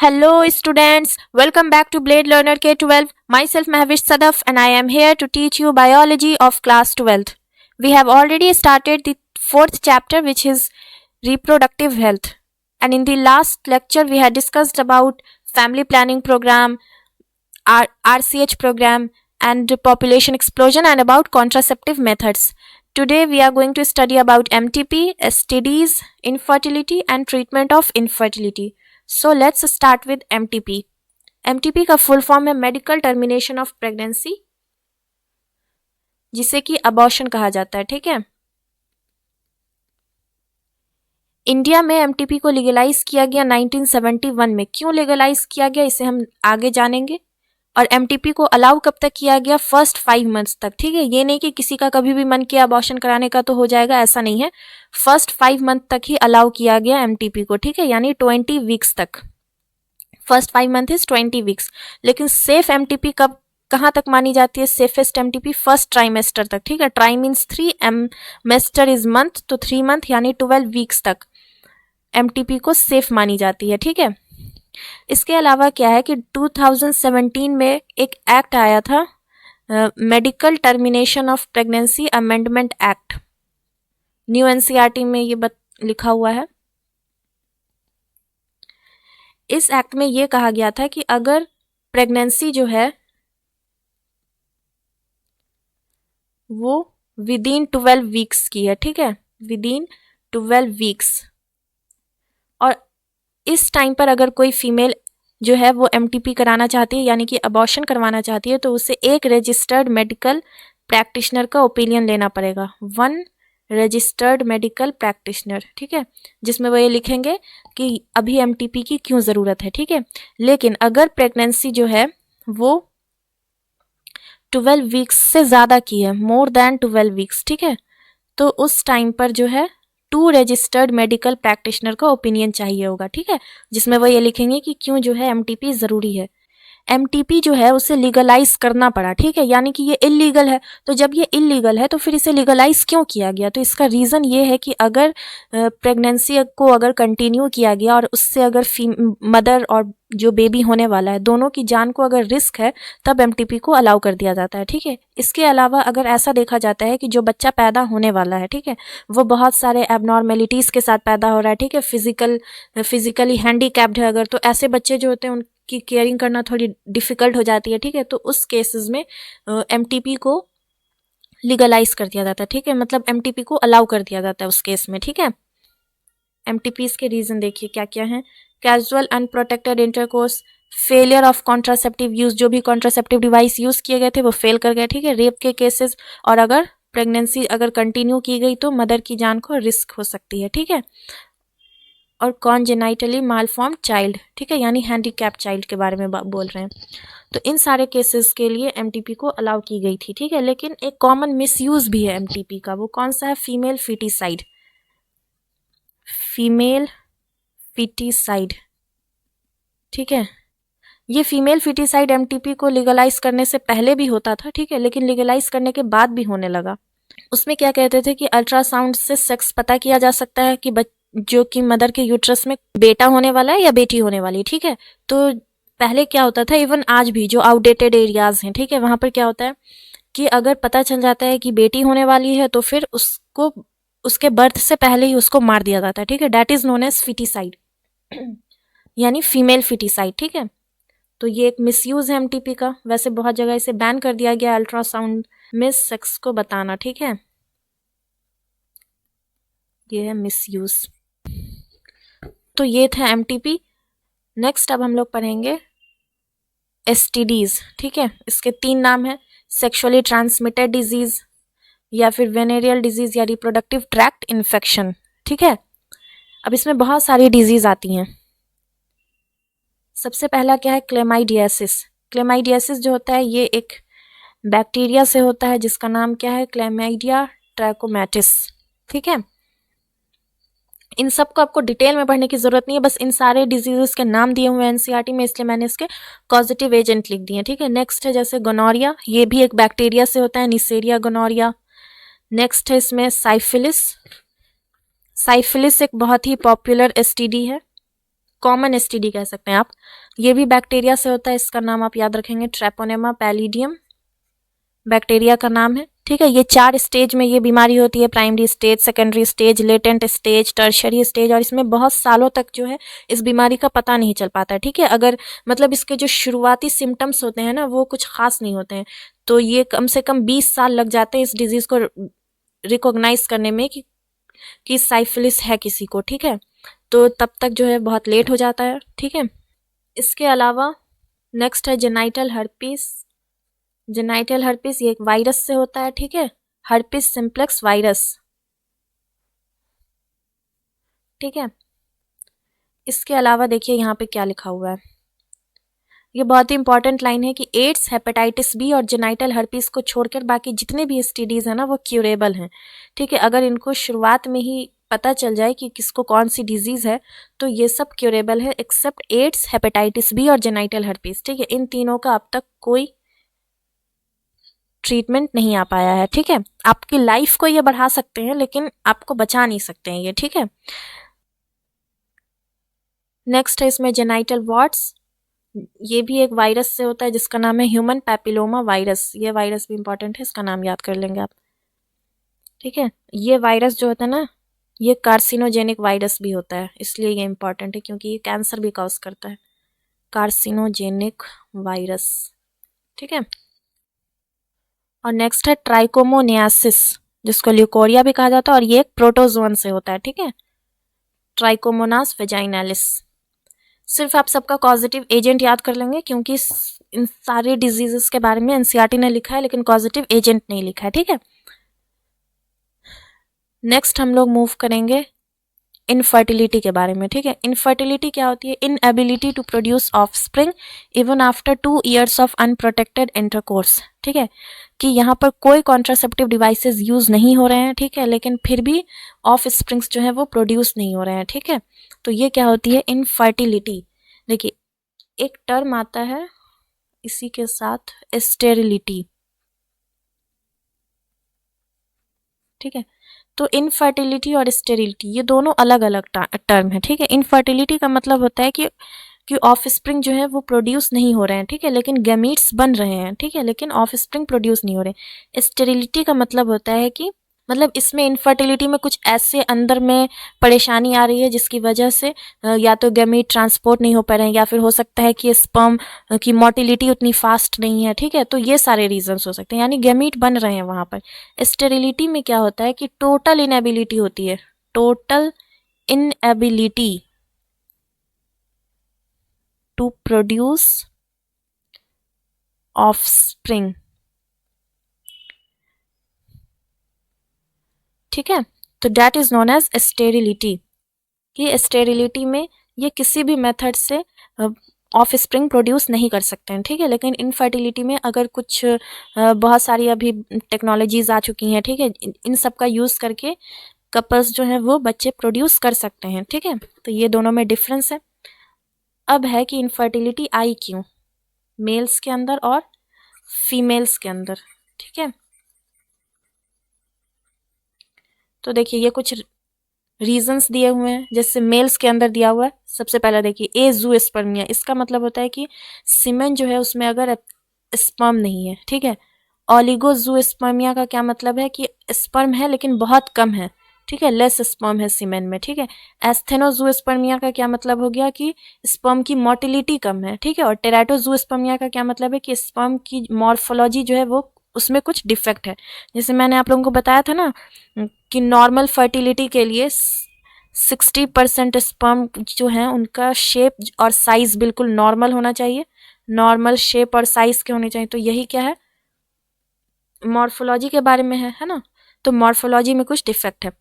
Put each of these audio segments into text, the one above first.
Hello students, welcome back to Blade Learner K12. Myself Mahvish Sadaf and I am here to teach you biology of class 12th. We have already started the fourth chapter which is reproductive health. And in the last lecture we had discussed about family planning program, RCH program and population explosion and about contraceptive methods. Today we are going to study about MTP, STDs, infertility and treatment of infertility. So let's start with MTP. MTP का full form है medical termination of pregnancy, जिसे कि abortion कहा जाता है. ठीक है, India में एमटीपी को लीगलाइज किया गया 1971 में. क्यों लीगलाइज किया गया इसे हम आगे जानेंगे. और एमटीपी को अलाउ कब तक किया गया, फर्स्ट 5 मंथ्स तक. ठीक है, ये नहीं कि किसी का कभी भी मन किया अबॉर्शन कराने का तो हो जाएगा, ऐसा नहीं है. फर्स्ट 5 मंथ तक ही अलाउ किया गया एमटीपी को. ठीक है, यानी 20 वीक्स तक. First 5 month is 20 weeks. लेकिन सेफ एमटीपी कब कहाँ तक मानी जाती है, सेफेस्ट एमटीपी फर्स्ट ट्राइमेस्टर तक. ठीक है, ट्राई मीन्स 3, मेस्टर इज मंथ, तो 3 मंथ यानी 12 वीक्स तक एमटीपी को सेफ मानी जाती है. ठीक है, इसके अलावा क्या है कि 2017 में एक एक्ट आया था, medical termination of pregnancy amendment act. New NCERT में ये लिखा हुआ है. इस एक्ट में ये कहा गया था कि अगर प्रेगनेंसी जो है वो विद इन 12 वीक्स की है. ठीक है, विद इन 12 वीक्स, और इस टाइम पर अगर कोई फीमेल जो है वो एमटीपी कराना चाहती है यानी कि अबॉर्शन करवाना चाहती है, तो उसे एक रजिस्टर्ड मेडिकल प्रैक्टिशनर का ओपिनियन लेना पड़ेगा. 1 रजिस्टर्ड मेडिकल प्रैक्टिशनर. ठीक है, जिसमें वो ये लिखेंगे कि अभी एमटीपी की क्यों ज़रूरत है. ठीक है, लेकिन अगर प्रेगनेंसी जो है वो 12 वीक्स से ज़्यादा की है, मोर देन 12 वीक्स, ठीक है, तो उस टाइम पर जो है 2 रजिस्टर्ड मेडिकल प्रैक्टिशनर का ओपिनियन चाहिए होगा. ठीक है, जिसमें वो ये लिखेंगे कि क्यों जो है एमटीपी ज़रूरी है. एमटीपी जो है उसे लीगलाइज करना पड़ा. ठीक है, यानी कि ये इलीगल है, तो जब ये इलीगल है तो फिर इसे लीगलाइज क्यों किया गया, तो इसका रीज़न ये है कि अगर प्रेगनेंसी को अगर कंटिन्यू किया गया और उससे अगर मदर और जो बेबी होने वाला है दोनों की जान को अगर रिस्क है, तब एमटीपी को अलाउ कर दिया जाता है. ठीक है, इसके अलावा अगर ऐसा देखा जाता है कि जो बच्चा पैदा होने वाला है, ठीक है, वो बहुत सारे एबनॉर्मेलिटीज़ के साथ पैदा हो रहा है. ठीक है, फिजिकली हैंडीकैप्ड है अगर, तो ऐसे बच्चे जो होते हैं उनकी केयरिंग करना थोड़ी डिफ़िकल्ट हो जाती है. ठीक है, तो उस केसेस में एमटीपी को लीगलाइज कर दिया जाता है. ठीक है, मतलब एमटीपी को अलाउ कर दिया जाता है उस केस में. ठीक है, एमटीपीज़ के रीज़न देखिए क्या क्या हैं. Casual unprotected intercourse, failure of contraceptive use, जो भी कॉन्ट्रासेप्टिव डिवाइस यूज़ किए गए थे वो फेल कर गए. ठीक है, रेप के केसेस, और अगर प्रेगनेंसी अगर कंटिन्यू की गई तो मदर की जान को रिस्क हो सकती है. ठीक है, और कॉन्जेनाइटली मालफॉर्म चाइल्ड. ठीक है, यानी हैंडीकैप चाइल्ड के बारे में बोल रहे हैं. तो इन सारे केसेस के लिए एमटीपी को अलाउ की गई थी. ठीक है, लेकिन एक कॉमन मिसयूज़ भी है एमटीपी का. वो कौन सा है, फीमेल फीटिसाइड. Female foeticide. ठीक है, ये फीमेल फीटिसाइड एमटीपी को लीगलाइज करने से पहले भी होता था. ठीक है, लेकिन लीगलाइज करने के बाद भी होने लगा. उसमें क्या कहते थे कि अल्ट्रासाउंड से सेक्स पता किया जा सकता है कि जो कि मदर के यूट्रस में बेटा होने वाला है या बेटी होने वाली है. ठीक है, तो पहले क्या होता था, इवन आज भी जो आउटडेटेड एरियाज़ हैं, ठीक है, वहाँ पर क्या होता है कि अगर पता चल जाता है कि बेटी होने वाली है तो फिर उसको उसके बर्थ से पहले ही उसको मार दिया जाता है. ठीक है, that is known as foeticide, यानी फीमेल फिटिसाइड. ठीक है, तो ये एक मिसयूज़ है एमटीपी का. वैसे बहुत जगह इसे बैन कर दिया गया अल्ट्रासाउंड में सेक्स को बताना. ठीक है, ये है मिसयूज़. तो ये था एमटीपी. नेक्स्ट अब हम लोग पढ़ेंगे एसटीडीज़. ठीक है, इसके 3 नाम हैं, सेक्सुअली ट्रांसमिटेड डिजीज़ या फिर वेनेरियल डिजीज़ या रिप्रोडक्टिव ट्रैक्ट इन्फेक्शन. ठीक है, अब इसमें बहुत सारी डिजीज़ आती हैं. सबसे पहला क्या है, क्लेमाइडियासिस. क्लेमाइडियासिस जो होता है ये एक बैक्टीरिया से होता है जिसका नाम क्या है, क्लेमाइडिया ट्रैकोमैटिस. ठीक है, इन सब को आपको डिटेल में पढ़ने की ज़रूरत नहीं है, बस इन सारे डिजीज़ के नाम दिए हुए हैं एनसीईआरटी में, इसलिए मैंने इसके कॉजेटिव एजेंट लिख दिए. ठीक है, नेक्स्ट है जैसे गोनोरिया, ये भी एक बैक्टीरिया से होता है, निसेरिया गोनोरिया. नेक्स्ट है इसमें साइफिलिस. साइफिलिस एक बहुत ही पॉपुलर एसटीडी है. कॉमन एसटीडी कह सकते हैं आप। ये भी बैक्टीरिया से होता है, इसका नाम आप याद रखेंगे, ट्रेपोनेमा पैलिडियम बैक्टीरिया का नाम है, ठीक है। ये 4 स्टेज में ये बीमारी होती है, primary stage, secondary stage, latent stage, tertiary stage, और इसमें बहुत सालों तक जो है इस बीमारी का पता नहीं चल पाता है, ठीक है। अगर मतलब इसके जो शुरुआती सिम्टम्स होते हैं ना वो कुछ खास नहीं होते हैं, तो ये कम से कम 20 साल लग जाते हैं इस डिजीज़ को रिकॉग्नाइज करने में कि साइफिलिस है किसी को, ठीक है। तो तब तक जो है बहुत लेट हो जाता है, ठीक है। इसके अलावा नेक्स्ट है जेनाइटल हर्पीस। जेनाइटल हर्पीस ये एक वायरस से होता है, ठीक है, हर्पीस सिम्प्लेक्स वायरस, ठीक है। इसके अलावा देखिए यहाँ पे क्या लिखा हुआ है, ये बहुत ही इंपॉर्टेंट लाइन है कि एड्स, हेपेटाइटिस बी और जेनाइटल हर्पीस को छोड़कर बाकी जितने भी एसटीडीज हैं ना वो क्यूरेबल हैं, ठीक है। अगर इनको शुरुआत में ही पता चल जाए कि किसको कौन सी डिजीज़ है तो ये सब क्यूरेबल है एक्सेप्ट एड्स, हेपेटाइटिस बी और जेनाइटल हर्पीस, ठीक है। इन तीनों का अब तक कोई ट्रीटमेंट नहीं आ पाया है, ठीक है। आपकी लाइफ को ये बढ़ा सकते हैं लेकिन आपको बचा नहीं सकते हैं ये, ठीक है। नेक्स्ट है इसमें जेनाइटल वॉर्ट्स, ये भी एक वायरस से होता है जिसका नाम है ह्यूमन पैपिलोमा वायरस। ये वायरस भी इंपॉर्टेंट है, इसका नाम याद कर लेंगे आप, ठीक है। ये वायरस जो होता है ना ये कार्सिनोजेनिक वायरस भी होता है, इसलिए ये इंपॉर्टेंट है क्योंकि ये कैंसर भी कॉज करता है, कार्सिनोजेनिक वायरस, ठीक है। और नेक्स्ट है ट्राइकोमोनियासिस, जिसको ल्यूकोरिया भी कहा जाता है, और ये एक प्रोटोजोन से होता है, ठीक है, ट्राइकोमोनास वेजाइनालिस। सिर्फ आप सबका कॉजेटिव एजेंट याद कर लेंगे क्योंकि इन सारे डिजीजेस के बारे में एनसीईआरटी ने लिखा है लेकिन कॉजेटिव एजेंट नहीं लिखा है, ठीक है। नेक्स्ट हम लोग मूव करेंगे इनफर्टिलिटी के बारे में, ठीक है। इनफर्टिलिटी क्या होती है? Inability to produce offspring even after 2 years of unprotected intercourse, ठीक है, कि यहाँ पर कोई कॉन्ट्रासेप्टिव डिवाइसेस यूज नहीं हो रहे हैं, ठीक है, लेकिन फिर भी ऑफ स्प्रिंग्स जो है वो प्रोड्यूस नहीं हो रहे हैं, ठीक है। तो ये क्या होती है? इनफर्टिलिटी। देखिए एक टर्म आता है इसी के साथ, स्टेरिलिटी, ठीक है। तो इनफर्टिलिटी और स्टेरिलिटी ये दोनों अलग अलग टर्म है, ठीक है। इनफर्टिलिटी का मतलब होता है कि ऑफस्प्रिंग जो है वो प्रोड्यूस नहीं हो रहे हैं, ठीक है, लेकिन गैमीट्स बन रहे हैं, ठीक है, लेकिन ऑफस्प्रिंग प्रोड्यूस नहीं हो रहे। स्टेरिलिटी का मतलब होता है कि मतलब इसमें इनफर्टिलिटी में कुछ ऐसे अंदर में परेशानी आ रही है जिसकी वजह से या तो गैमीट ट्रांसपोर्ट नहीं हो पा रहे हैं या फिर हो सकता है कि स्पर्म की मोटिलिटी उतनी फास्ट नहीं है, ठीक है। तो ये सारे रीजंस हो सकते हैं, यानी गैमीट बन रहे हैं वहाँ पर। स्टेरिलिटी में क्या होता है कि टोटल इनएबिलिटी होती है, total inability to produce offspring, ठीक है। तो that is known as sterility, कि स्टेरिलिटी में ये किसी भी मेथड से ऑफ स्प्रिंग प्रोड्यूस नहीं कर सकते हैं, ठीक है। लेकिन इनफर्टिलिटी में अगर कुछ बहुत सारी अभी टेक्नोलॉजीज आ चुकी हैं, ठीक है, इन सब का यूज़ करके कपल्स जो हैं वो बच्चे प्रोड्यूस कर सकते हैं, ठीक है। तो ये दोनों में डिफरेंस है। अब है कि इनफर्टिलिटी आई क्यों, मेल्स के अंदर और फीमेल्स के अंदर, ठीक है। तो देखिए ये कुछ रीजंस दिए हुए हैं, जैसे मेल्स के अंदर दिया हुआ है। सबसे पहला देखिए एजूस्पर्मिया, इसका मतलब होता है कि सीमेन जो है उसमें अगर स्पर्म नहीं है, ठीक है। ओलिगोजूस्पर्मिया का क्या मतलब है कि स्पर्म है लेकिन बहुत कम है, ठीक है, लेस स्पर्म है सीमेन में, ठीक है। एस्थेनोजूस्पर्मिया का क्या मतलब हो गया कि स्पर्म की मोटिलिटी कम है, ठीक है। और टेराटोजूस्पर्मिया का क्या मतलब है कि स्पर्म की मॉर्फोलॉजी जो है वो उसमें कुछ डिफेक्ट है। जैसे मैंने आप लोगों को बताया था ना कि नॉर्मल फर्टिलिटी के लिए 60% स्पर्म जो है उनका शेप और साइज बिल्कुल नॉर्मल होना चाहिए, नॉर्मल शेप और साइज के होने चाहिए। तो यही क्या है, मॉर्फोलॉजी के बारे में है ना। तो मॉर्फोलॉजी में कुछ डिफेक्ट है।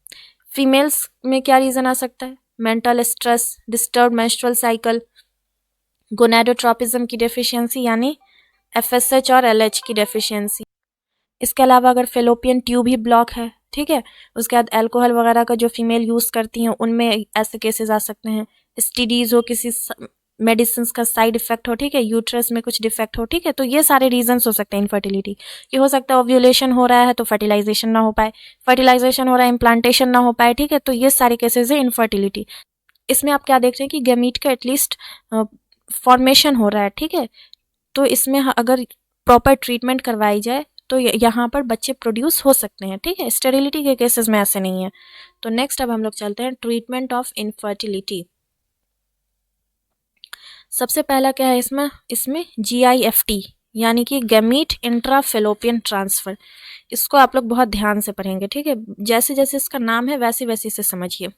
फीमेल्स में क्या रीज़न आ सकता है? Mental stress, disturb menstrual cycle, gonadotropism की डेफिशिएंसी यानी FSH और LH की डेफिशिएंसी। इसके अलावा अगर फेलोपियन ट्यूब ही ब्लॉक है, ठीक है, उसके बाद अल्कोहल वगैरह का जो फीमेल यूज़ करती हैं उनमें ऐसे केसेस आ सकते हैं। STDs हो, किसी मेडिसिन का साइड इफेक्ट हो, ठीक है, यूट्रस में कुछ डिफेक्ट हो, ठीक है। तो ये सारे रीजंस हो सकते हैं इनफर्टिलिटी। ये हो सकता है ओव्यूलेशन हो रहा है तो फर्टिलाइजेशन ना हो पाए, फर्टिलाइजेशन हो रहा है इम्प्लांटेशन ना हो पाए, ठीक है। तो ये सारे केसेस है इनफर्टिलिटी। इसमें आप क्या देख रहे हैं कि गैमीट का एटलीस्ट फॉर्मेशन हो रहा है, ठीक है। तो इसमें अगर प्रॉपर ट्रीटमेंट करवाई जाए तो यहाँ पर बच्चे प्रोड्यूस हो सकते हैं, ठीक है। स्टेरिलिटी के केसेस में ऐसे नहीं है। तो नेक्स्ट अब हम लोग चलते हैं ट्रीटमेंट ऑफ इनफर्टिलिटी। सबसे पहला क्या है इसमें GIFT यानी कि गैमीट इंट्राफेलोपियन ट्रांसफर। इसको आप लोग बहुत ध्यान से पढ़ेंगे, ठीक है। जैसे जैसे इसका नाम है वैसे वैसे इसे समझिए।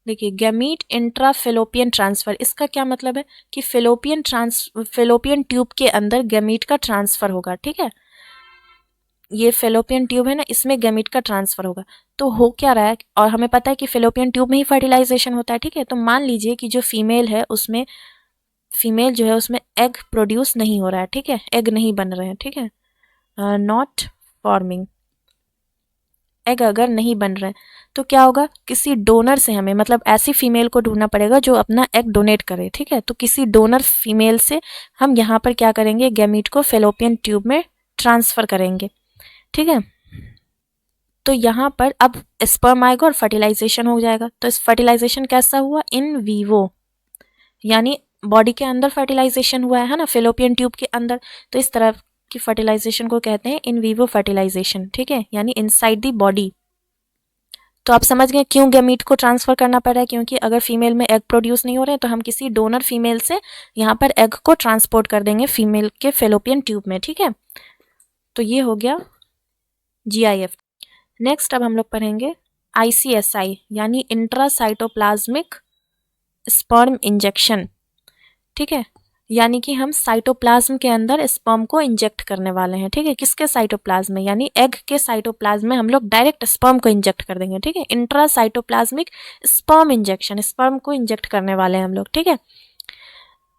देखिए गैमीट इंट्राफेलोपियन ट्रांसफर, इसका क्या मतलब है कि फेलोपियन ट्यूब के अंदर गैमीट का ट्रांसफर होगा, ठीक है। ये फेलोपियन ट्यूब है ना, इसमें गैमीट का ट्रांसफर होगा। तो हो क्या रहा है, और हमें पता है कि फेलोपियन ट्यूब में ही फर्टिलाइजेशन होता है, ठीक है। तो मान लीजिए कि जो फीमेल जो है उसमें एग प्रोड्यूस नहीं हो रहा है, ठीक है। एग नहीं बन रहे हैं, ठीक है। नॉट फॉर्मिंग एग अगर नहीं बन रहे हैं तो क्या होगा, किसी डोनर से हमें मतलब ऐसी फीमेल को ढूंढना पड़ेगा जो अपना एग डोनेट करे, ठीक है। तो किसी डोनर फीमेल से हम यहाँ पर क्या करेंगे, गैमीट को फेलोपियन ट्यूब में ट्रांसफर करेंगे, ठीक है। तो यहाँ पर अब स्पर्म आएगा और फर्टिलाइजेशन हो जाएगा। तो इस फर्टिलाइजेशन कैसा हुआ, इन वीवो, यानी बॉडी के अंदर फर्टिलाइजेशन हुआ है ना, फेलोपियन ट्यूब के अंदर। तो इस तरह की फर्टिलाइजेशन को कहते हैं इन वीवो फर्टिलाइजेशन, ठीक है, यानी इनसाइड द बॉडी। तो आप समझ गए क्यों गैमीट को ट्रांसफर करना पड़ रहा है, क्योंकि अगर फीमेल में एग प्रोड्यूस नहीं हो रहे हैं तो हम किसी डोनर फीमेल से यहाँ पर एग को ट्रांसपोर्ट कर देंगे फीमेल के फेलोपियन ट्यूब में, ठीक है। तो ये हो गया GIF। नेक्स्ट अब हम लोग पढ़ेंगे ICSI यानी इंट्रासाइटोप्लाज्मिक स्पर्म इंजेक्शन, ठीक है। यानी कि हम साइटोप्लाज्म के अंदर स्पर्म को इंजेक्ट करने वाले हैं, ठीक है। किसके साइटोप्लाज्म में, यानी एग के साइटोप्लाज्म में हम लोग डायरेक्ट स्पर्म को इंजेक्ट कर देंगे, ठीक है। इंट्रासाइटोप्लाज्मिक स्पर्म इंजेक्शन, स्पर्म को इंजेक्ट करने वाले हैं हम लोग, ठीक है।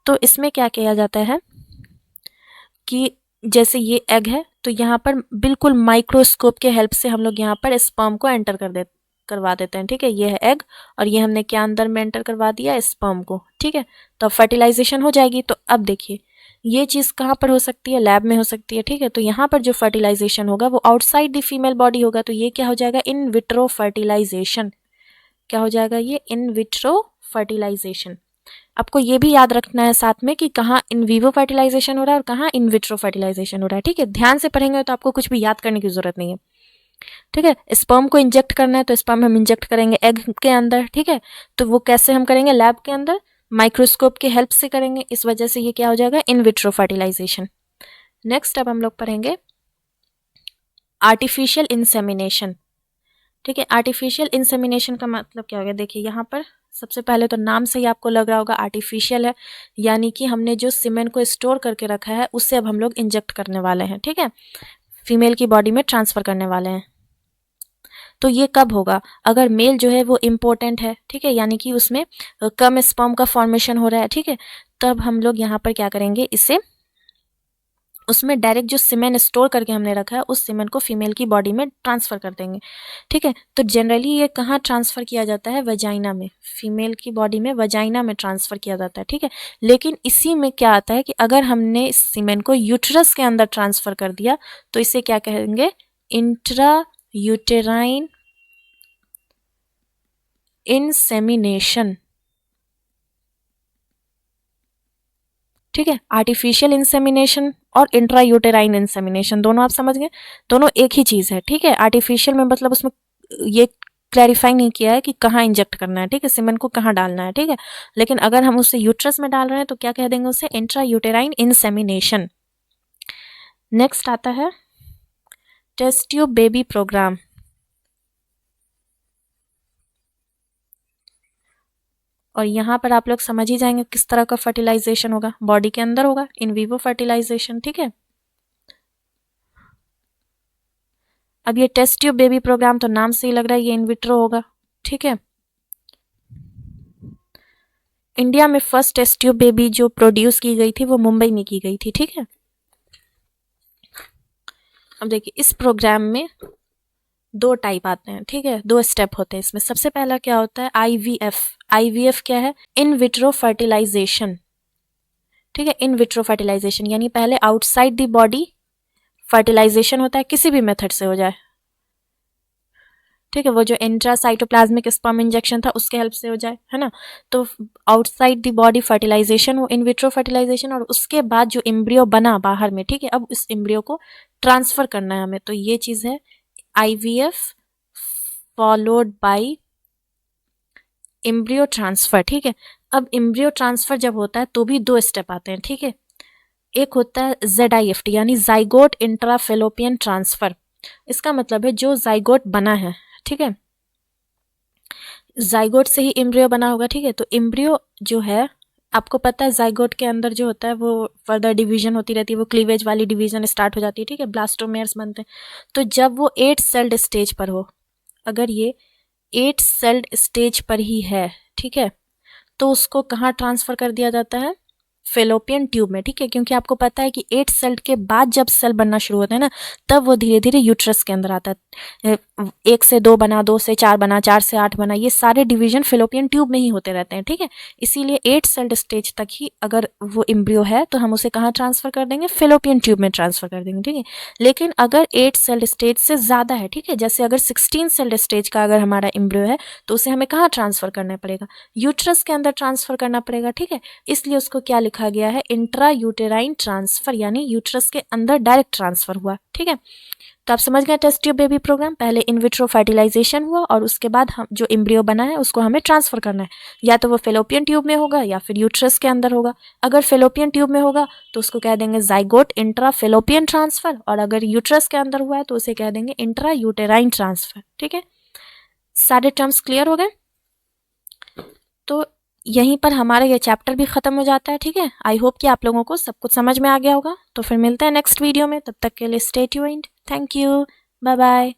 तो इसमें क्या किया जाता है कि जैसे ये एग है तो यहाँ पर बिल्कुल माइक्रोस्कोप के हेल्प से हम लोग यहाँ पर स्पर्म को एंटर करवा देते हैं, ठीक है। ये है एग और ये हमने क्या अंदर में एंटर करवा दिया, स्पर्म को, ठीक है। तो फर्टिलाइजेशन हो जाएगी। तो अब देखिए ये चीज़ कहाँ पर हो सकती है, लैब में हो सकती है, ठीक है। तो यहाँ पर जो फर्टिलाइजेशन होगा वो आउटसाइड द फीमेल बॉडी होगा। तो ये क्या हो जाएगा, इन विट्रो फर्टिलाइजेशन। क्या हो जाएगा ये, इन विट्रो फर्टिलाइजेशन। आपको ये भी याद रखना है साथ में कि कहाँ इन वीवो फर्टिलाइजेशन हो रहा है और कहाँ इन विट्रो फर्टिलाइजेशन हो रहा है, ठीक है। ध्यान से पढ़ेंगे तो आपको कुछ भी याद करने की जरूरत नहीं है, ठीक है। स्पर्म को इंजेक्ट करना है तो स्पर्म हम इंजेक्ट करेंगे एग के अंदर, ठीक है। तो वो कैसे हम करेंगे, लैब के अंदर माइक्रोस्कोप की हेल्प से करेंगे। इस वजह से ये क्या हो जाएगा, इन विट्रो फर्टिलाइजेशन। नेक्स्ट अब हम लोग पढ़ेंगे आर्टिफिशियल इंसेमिनेशन, ठीक है। आर्टिफिशियल इंसेमिनेशन का मतलब क्या हो गया, देखिए यहाँ पर सबसे पहले तो नाम से ही आपको लग रहा होगा आर्टिफिशियल है, यानी कि हमने जो सीमेन को स्टोर करके रखा है उससे अब हम लोग इंजेक्ट करने वाले हैं, ठीक है, फीमेल की बॉडी में ट्रांसफर करने वाले हैं। तो ये कब होगा, अगर मेल जो है वो इम्पोर्टेंट है, ठीक है, यानी कि उसमें कम स्पर्म का फॉर्मेशन हो रहा है, ठीक है। तब हम लोग यहाँ पर क्या करेंगे, इसे उसमें डायरेक्ट जो सीमेन स्टोर करके हमने रखा है उस सीमेन को फीमेल की बॉडी में ट्रांसफ़र कर देंगे, ठीक है। तो जनरली ये कहाँ ट्रांसफ़र किया जाता है, वजाइना में, फीमेल की बॉडी में वजाइना में ट्रांसफ़र किया जाता है, ठीक है। लेकिन इसी में क्या आता है कि अगर हमने इस सीमेन को यूट्रस के अंदर ट्रांसफ़र कर दिया तो इसे क्या कहेंगे, इंट्रा यूटेराइन इंसेमिनेशन, ठीक है। आर्टिफिशियल इंसेमिनेशन और इंट्रायूटेराइन इंसेमिनेशन दोनों आप समझ गए, दोनों एक ही चीज़ है, ठीक है। आर्टिफिशियल में मतलब उसमें ये क्लैरिफाई नहीं किया है कि कहाँ इंजेक्ट करना है, ठीक है, सीमेन को कहाँ डालना है, ठीक है। लेकिन अगर हम उसे यूट्रस में डाल रहे हैं तो क्या कह देंगे उसे, इंट्रायूटेराइन इंसेमिनेशन। नेक्स्ट आता है टेस्ट ट्यूब बेबी प्रोग्राम। और यहाँ पर आप लोग समझ ही जाएंगे किस तरह का फर्टिलाइजेशन होगा, बॉडी के अंदर होगा, इन विवो फर्टिलाइजेशन, ठीक है। अब ये टेस्ट ट्यूब बेबी प्रोग्राम तो नाम से ही लग रहा है ये इन विट्रो होगा, ठीक है। इंडिया में फर्स्ट टेस्ट ट्यूब बेबी जो प्रोड्यूस की गई थी वो मुंबई में की गई थी, ठीक है। अब देखिए इस प्रोग्राम में दो टाइप आते हैं, ठीक है, दो स्टेप होते हैं इसमें। सबसे पहला क्या होता है, IVF। IVF क्या है, इन विट्रो फर्टिलाइजेशन, ठीक है। इन विट्रो फर्टिलाइजेशन यानी पहले आउटसाइड द बॉडी फर्टिलाइजेशन होता है, किसी भी मेथड से हो जाए, ठीक है, वो जो इंट्रासाइटोप्लाज्मिक स्पर्म इंजेक्शन था उसके हेल्प से हो जाए, है ना। तो आउटसाइड द बॉडी फर्टिलाइजेशन, वो इन विट्रो फर्टिलाइजेशन, और उसके बाद जो एम्ब्रियो बना बाहर में, ठीक है, अब इस एम्ब्रियो को ट्रांसफर करना है हमें। तो ये चीज़ है IVF followed by embryo transfer, ठीक है। अब एम्ब्रियो ट्रांसफर जब होता है तो भी 2 स्टेप आते हैं, ठीक है। एक होता है ZIFT यानी जाइगोट इंट्राफेलोपियन ट्रांसफर। इसका मतलब है जो जाइगोट बना है, ठीक है, जाइगोट से ही एम्ब्रियो बना होगा, ठीक है। तो एम्ब्रियो जो है, आपको पता है जाइगोट के अंदर जो होता है वो फर्दर डिवीजन होती रहती है, वो क्लीवेज वाली डिवीजन स्टार्ट हो जाती है, ठीक है, ब्लास्टोमेयर्स बनते हैं। तो जब वो 8 सेल्ड स्टेज पर हो, अगर ये 8 सेल्ड स्टेज पर ही है, ठीक है, तो उसको कहाँ ट्रांसफर कर दिया जाता है, फेलोपियन ट्यूब में, ठीक है। क्योंकि आपको पता है कि 8 सेल के बाद जब सेल बनना शुरू होता है ना, तब वो धीरे धीरे यूट्रस के अंदर आता है। 1 से 2 बना, 2 से 4 बना, 4 से 8 बना, ये सारे डिवीजन फेलोपियन ट्यूब में ही होते रहते हैं, ठीक है। इसीलिए 8 सेल्ड स्टेज तक ही अगर वो एम्ब्रियो है तो हम उसे कहाँ ट्रांसफर कर देंगे, फेलोपियन ट्यूब में ट्रांसफर कर देंगे, ठीक है। लेकिन अगर 8 सेल्ड स्टेज से ज़्यादा है, ठीक है, जैसे अगर 16 सेल्ड स्टेज का अगर हमारा एम्ब्रियो है तो उसे हमें कहाँ ट्रांसफर करना पड़ेगा, यूट्रस के अंदर ट्रांसफर करना पड़ेगा, ठीक है। इसलिए उसको क्या लिखा गया है, इंट्रा यूटेराइन ट्रांसफर, यानी यूट्रस के अंदर डायरेक्ट ट्रांसफर हुआ, ठीक है। तो आप समझ गए टेस्ट ट्यूब बेबी प्रोग्राम, पहले इन विट्रो फर्टिलाइजेशन हुआ और उसके बाद हम जो एम्ब्रियो बना है उसको हमें ट्रांसफर करना है, या तो वो फेलोपियन ट्यूब में होगा या फिर यूट्रस के अंदर होगा। अगर फेलोपियन ट्यूब में होगा तो उसको कह देंगे जाइगोट इंट्रा फेलोपियन ट्रांसफर, और अगर यूट्रस के अंदर हुआ है तो उसे कह देंगे इंट्रा यूटेराइन ट्रांसफर, ठीक है। सारे टर्म्स क्लियर हो गए। तो यहीं पर हमारा ये चैप्टर भी ख़त्म हो जाता है, ठीक है। आई होप कि आप लोगों को सब कुछ समझ में आ गया होगा। तो फिर मिलते हैं नेक्स्ट वीडियो में, तब तक के लिए stay tuned. Thank you, bye bye.